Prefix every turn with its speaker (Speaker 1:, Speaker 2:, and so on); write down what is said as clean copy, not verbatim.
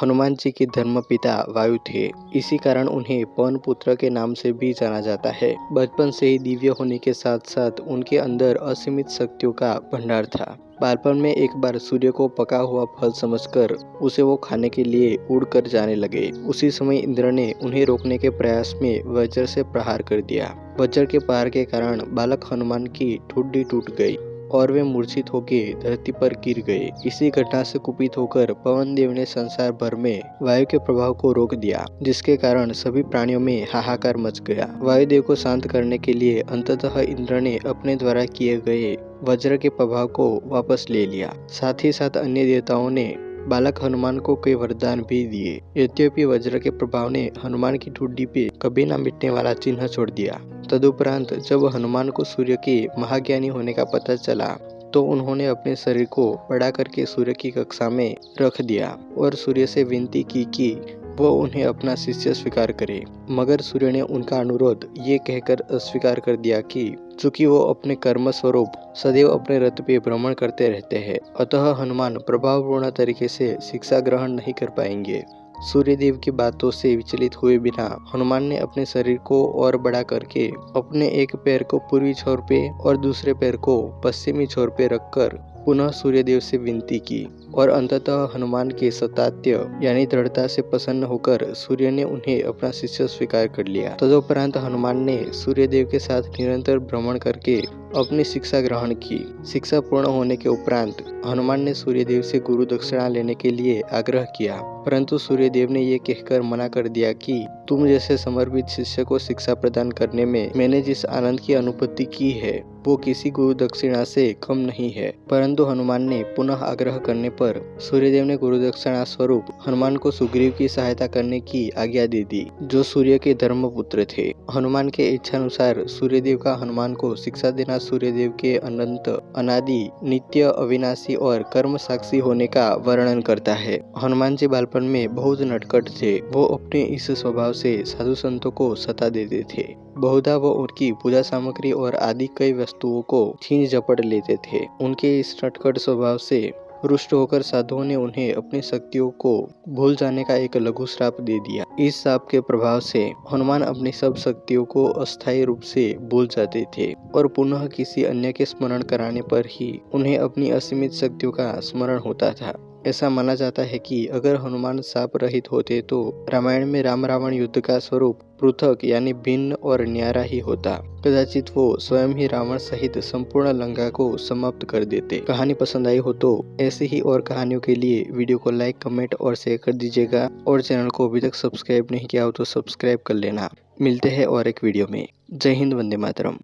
Speaker 1: हनुमान जी के धर्मपिता वायु थे। इसी कारण उन्हें पवन पुत्र के नाम से भी जाना जाता है। बचपन से ही दिव्य होने के साथ साथ उनके अंदर असीमित शक्तियों का भंडार था। बालपन में एक बार सूर्य को पका हुआ फल समझकर उसे वो खाने के लिए उड़कर जाने लगे। उसी समय इंद्र ने उन्हें रोकने के प्रयास में वज्र से प्रहार कर दिया। वज्र के प्रहार के कारण बालक हनुमान की ठुड्डी टूट गई और वे मूर्छित होकर धरती पर गिर गए। इसी घटना से कुपित होकर पवन देव ने संसार भर में वायु के प्रभाव को रोक दिया, जिसके कारण सभी प्राणियों में हाहाकार मच गया। वायुदेव को शांत करने के लिए अंततः इंद्र ने अपने द्वारा किए गए वज्र के प्रभाव को वापस ले लिया। साथ ही साथ अन्य देवताओं ने बालक हनुमान को कई वरदान भी दिए। यद्यपि वज्र के प्रभाव ने हनुमान की ठुड्डी पे कभी न मिटने वाला चिन्ह छोड़ दिया। तदुपरांत जब हनुमान को सूर्य के महाज्ञानी होने का पता चला तो उन्होंने अपने शरीर को बड़ा करके सूर्य की कक्षा में रख दिया और सूर्य से विनती की कि वो उन्हें अपना शिष्य स्वीकार करे। मगर सूर्य ने उनका अनुरोध ये कहकर अस्वीकार कर दिया कि चूंकि वो अपने कर्म स्वरूप सदैव अपने रथ पे भ्रमण करते रहते हैं, अतः हनुमान प्रभावपूर्ण तरीके से शिक्षा ग्रहण नहीं कर पाएंगे। सूर्यदेव की बातों से विचलित हुए बिना हनुमान ने अपने शरीर को और बड़ा करके अपने एक पैर को पूर्वी छोर पे और दूसरे पैर को पश्चिमी छोर पे रखकर पुनः सूर्यदेव से विनती की और अंततः हनुमान के सतात्य यानी दृढ़ता से प्रसन्न होकर सूर्य ने उन्हें अपना शिष्य स्वीकार कर लिया। तदुपरांत हनुमान ने सूर्यदेव के साथ निरंतर भ्रमण करके अपनी शिक्षा ग्रहण की। शिक्षा पूर्ण होने के उपरांत हनुमान ने सूर्यदेव से गुरु दक्षिणा लेने के लिए आग्रह किया, परंतु सूर्यदेव ने ये कहकर मना कर दिया कि तुम जैसे समर्पित शिष्य को शिक्षा प्रदान करने में मैंने जिस आनंद की अनुभूति की है वो किसी गुरु दक्षिणा से कम नहीं है। परंतु हनुमान ने पुनः आग्रह करने पर सूर्यदेव ने गुरु दक्षिणा स्वरूप हनुमान को सुग्रीव की सहायता करने की आज्ञा दे दी, जो सूर्य के धर्मपुत्र थे। हनुमान के इच्छानुसार सूर्यदेव का हनुमान को शिक्षा देना सूर्यदेव के अनंत, अनादि, नित्य, अविनाशी और कर्म साक्षी होने का वर्णन करता है। हनुमान जी बालपन में बहुत नटखट थे। वो अपने इस स्वभाव से साधु संतों को सता देते थे। बहुधा वो उनकी पूजा सामग्री और आदि कई वस्तुओं को छीन झपट लेते थे। उनके इस नटखट स्वभाव से रुष्ट होकर साधुओं ने उन्हें अपनी शक्तियों को भूल जाने का एक लघु श्राप दे दिया। इस श्राप के प्रभाव से हनुमान अपनी सब शक्तियों को अस्थायी रूप से भूल जाते थे और पुनः किसी अन्य के स्मरण कराने पर ही उन्हें अपनी असीमित शक्तियों का स्मरण होता था। ऐसा माना जाता है कि अगर हनुमान शाप रहित होते तो रामायण में राम रावण युद्ध का स्वरूप पृथक यानी भिन्न और न्यारा ही होता। कदाचित वो स्वयं ही रावण सहित संपूर्ण लंका को समाप्त कर देते। कहानी पसंद आई हो तो ऐसी ही और कहानियों के लिए वीडियो को लाइक, कमेंट और शेयर कर दीजिएगा और चैनल को अभी तक सब्सक्राइब नहीं किया हो तो सब्सक्राइब कर लेना। मिलते हैं और एक वीडियो में। जय हिंद, वंदे मातरम।